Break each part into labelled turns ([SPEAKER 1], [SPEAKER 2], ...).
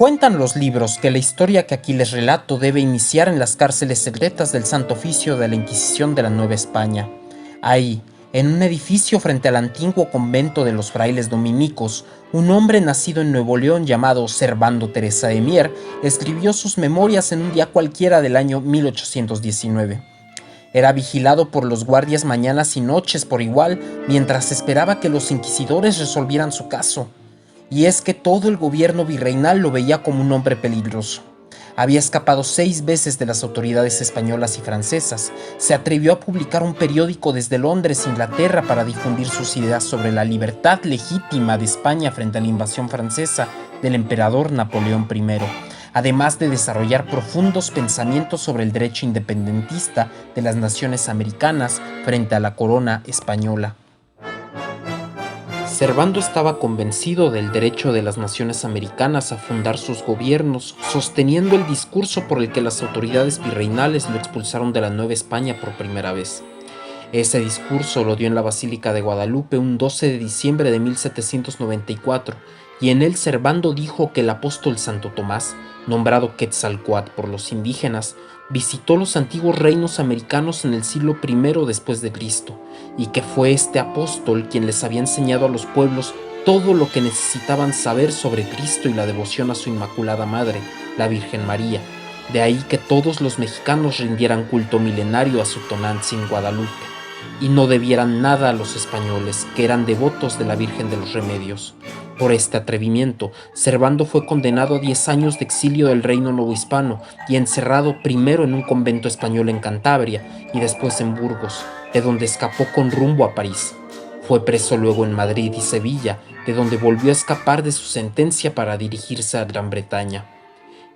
[SPEAKER 1] Cuentan los libros que la historia que aquí les relato debe iniciar en las cárceles secretas del Santo Oficio de la Inquisición de la Nueva España. Ahí, en un edificio frente al antiguo convento de los frailes dominicos, un hombre nacido en Nuevo León llamado Servando Teresa de Mier escribió sus memorias en un día cualquiera del año 1819. Era vigilado por los guardias mañanas y noches por igual mientras esperaba que los inquisidores resolvieran su caso. Y es que todo el gobierno virreinal lo veía como un hombre peligroso. Había escapado 6 veces de las autoridades españolas y francesas. Se atrevió a publicar un periódico desde Londres, Inglaterra, para difundir sus ideas sobre la libertad legítima de España frente a la invasión francesa del emperador Napoleón I, además de desarrollar profundos pensamientos sobre el derecho independentista de las naciones americanas frente a la corona española. Servando estaba convencido del derecho de las naciones americanas a fundar sus gobiernos, sosteniendo el discurso por el que las autoridades virreinales lo expulsaron de la Nueva España por primera vez. Ese discurso lo dio en la Basílica de Guadalupe un 12 de diciembre de 1794, y en él Servando dijo que el apóstol Santo Tomás, nombrado Quetzalcóatl por los indígenas, visitó los antiguos reinos americanos en el siglo I después de Cristo, y que fue este apóstol quien les había enseñado a los pueblos todo lo que necesitaban saber sobre Cristo y la devoción a su Inmaculada Madre, la Virgen María. De ahí que todos los mexicanos rindieran culto milenario a su Tonantzin Guadalupe, y no debieran nada a los españoles, que eran devotos de la Virgen de los Remedios. Por este atrevimiento, Servando fue condenado a 10 años de exilio del reino novohispano y encerrado primero en un convento español en Cantabria y después en Burgos, de donde escapó con rumbo a París. Fue preso luego en Madrid y Sevilla, de donde volvió a escapar de su sentencia para dirigirse a Gran Bretaña.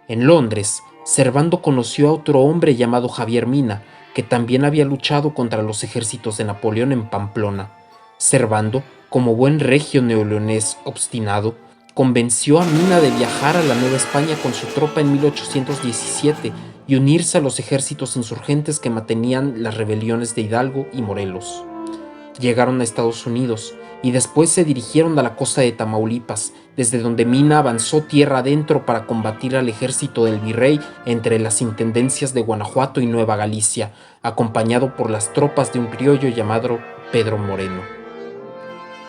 [SPEAKER 1] En Londres, Servando conoció a otro hombre llamado Javier Mina, que también había luchado contra los ejércitos de Napoleón en Pamplona. Servando, como buen regio neoleonés obstinado, convenció a Mina de viajar a la Nueva España con su tropa en 1817 y unirse a los ejércitos insurgentes que mantenían las rebeliones de Hidalgo y Morelos. Llegaron a Estados Unidos y después se dirigieron a la costa de Tamaulipas, desde donde Mina avanzó tierra adentro para combatir al ejército del virrey entre las intendencias de Guanajuato y Nueva Galicia, acompañado por las tropas de un criollo llamado Pedro Moreno.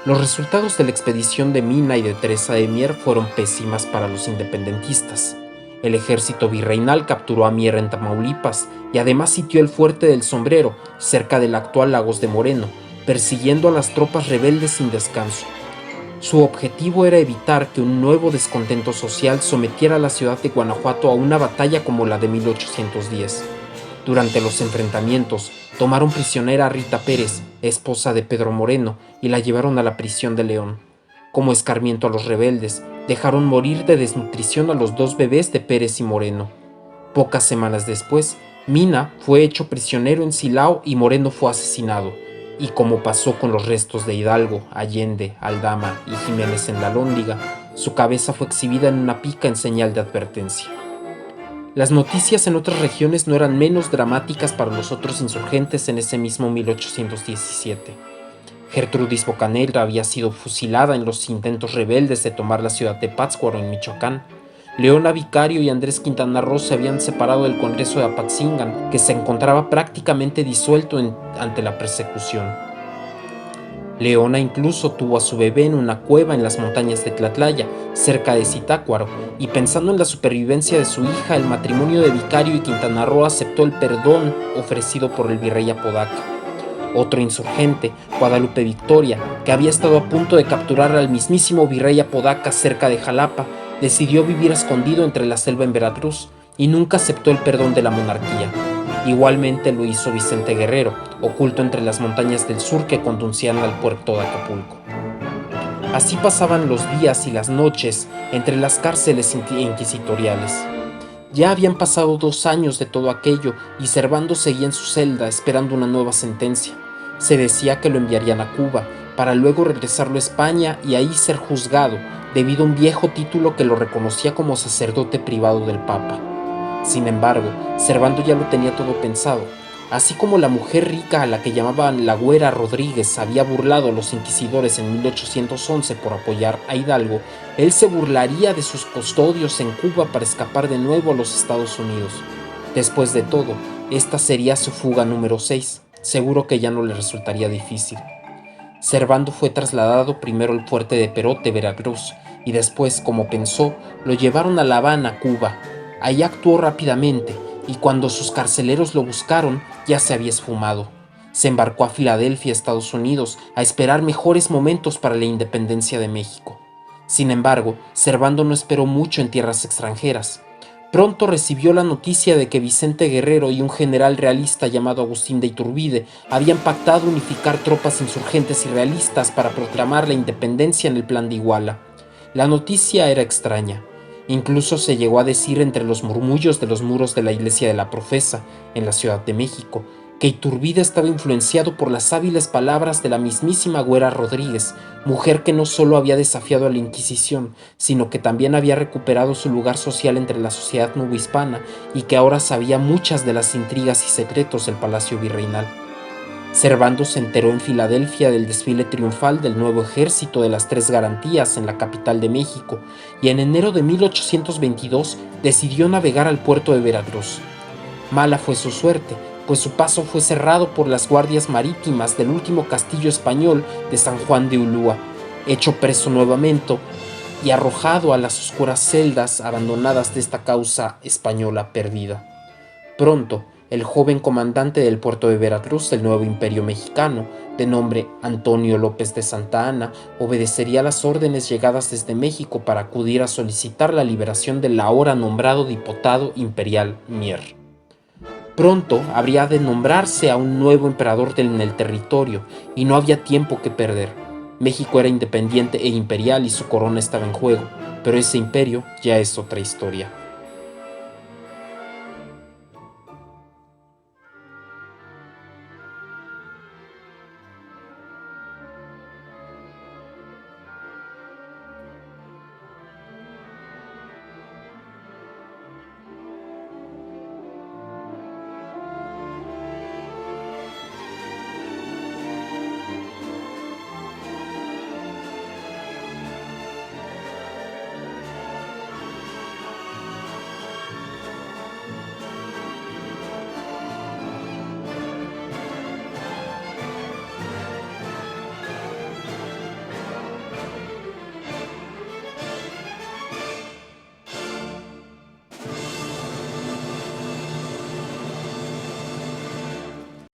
[SPEAKER 1] Los resultados de la expedición de Mina y de Teresa de Mier fueron pésimas para los independentistas. El ejército virreinal capturó a Mier en Tamaulipas y además sitió el fuerte del Sombrero, cerca del actual Lagos de Moreno, persiguiendo a las tropas rebeldes sin descanso. Su objetivo era evitar que un nuevo descontento social sometiera a la ciudad de Guanajuato a una batalla como la de 1810. Durante los enfrentamientos, tomaron prisionera a Rita Pérez, esposa de Pedro Moreno, y la llevaron a la prisión de León. Como escarmiento a los rebeldes, dejaron morir de desnutrición a los 2 bebés de Pérez y Moreno. Pocas semanas después, Mina fue hecho prisionero en Silao y Moreno fue asesinado, y como pasó con los restos de Hidalgo, Allende, Aldama y Jiménez en la Lóndiga, su cabeza fue exhibida en una pica en señal de advertencia. Las noticias en otras regiones no eran menos dramáticas para los otros insurgentes en ese mismo 1817. Gertrudis Bocanegra había sido fusilada en los intentos rebeldes de tomar la ciudad de Pátzcuaro en Michoacán. Leona Vicario y Andrés Quintana Roo se habían separado del Congreso de Apatzingán, que se encontraba prácticamente disuelto ante la persecución. Leona incluso tuvo a su bebé en una cueva en las montañas de Tlatlaya, cerca de Zitácuaro, y pensando en la supervivencia de su hija, el matrimonio de Vicario y Quintana Roo aceptó el perdón ofrecido por el virrey Apodaca. Otro insurgente, Guadalupe Victoria, que había estado a punto de capturar al mismísimo virrey Apodaca cerca de Jalapa, decidió vivir escondido entre la selva en Veracruz y nunca aceptó el perdón de la monarquía. Igualmente lo hizo Vicente Guerrero, oculto entre las montañas del sur que conducían al puerto de Acapulco. Así pasaban los días y las noches entre las cárceles inquisitoriales. Ya habían pasado 2 años de todo aquello y Servando seguía en su celda esperando una nueva sentencia. Se decía que lo enviarían a Cuba, para luego regresarlo a España y ahí ser juzgado, debido a un viejo título que lo reconocía como sacerdote privado del Papa. Sin embargo, Servando ya lo tenía todo pensado. Así como la mujer rica a la que llamaban la Güera Rodríguez había burlado a los inquisidores en 1811 por apoyar a Hidalgo, él se burlaría de sus custodios en Cuba para escapar de nuevo a los Estados Unidos. Después de todo, esta sería su fuga número 6. Seguro que ya no le resultaría difícil. Servando fue trasladado primero al fuerte de Perote, Veracruz, y después, como pensó, lo llevaron a La Habana, Cuba. Ahí actuó rápidamente, y cuando sus carceleros lo buscaron, ya se había esfumado. Se embarcó a Filadelfia, Estados Unidos, a esperar mejores momentos para la independencia de México. Sin embargo, Servando no esperó mucho en tierras extranjeras. Pronto recibió la noticia de que Vicente Guerrero y un general realista llamado Agustín de Iturbide habían pactado unificar tropas insurgentes y realistas para proclamar la independencia en el Plan de Iguala. La noticia era extraña. Incluso se llegó a decir entre los murmullos de los muros de la iglesia de la Profesa, en la Ciudad de México, que Iturbide estaba influenciado por las hábiles palabras de la mismísima Güera Rodríguez, mujer que no solo había desafiado a la Inquisición, sino que también había recuperado su lugar social entre la sociedad novohispana y que ahora sabía muchas de las intrigas y secretos del Palacio Virreinal. Servando se enteró en Filadelfia del desfile triunfal del nuevo ejército de las Tres Garantías en la capital de México y en enero de 1822 decidió navegar al puerto de Veracruz. Mala fue su suerte, pues su paso fue cerrado por las guardias marítimas del último castillo español de San Juan de Ulúa, hecho preso nuevamente y arrojado a las oscuras celdas abandonadas de esta causa española perdida. Pronto, el joven comandante del puerto de Veracruz del nuevo imperio mexicano, de nombre Antonio López de Santa Anna, obedecería las órdenes llegadas desde México para acudir a solicitar la liberación del ahora nombrado diputado imperial Mier. Pronto habría de nombrarse a un nuevo emperador en el territorio, y no había tiempo que perder. México era independiente e imperial y su corona estaba en juego, pero ese imperio ya es otra historia.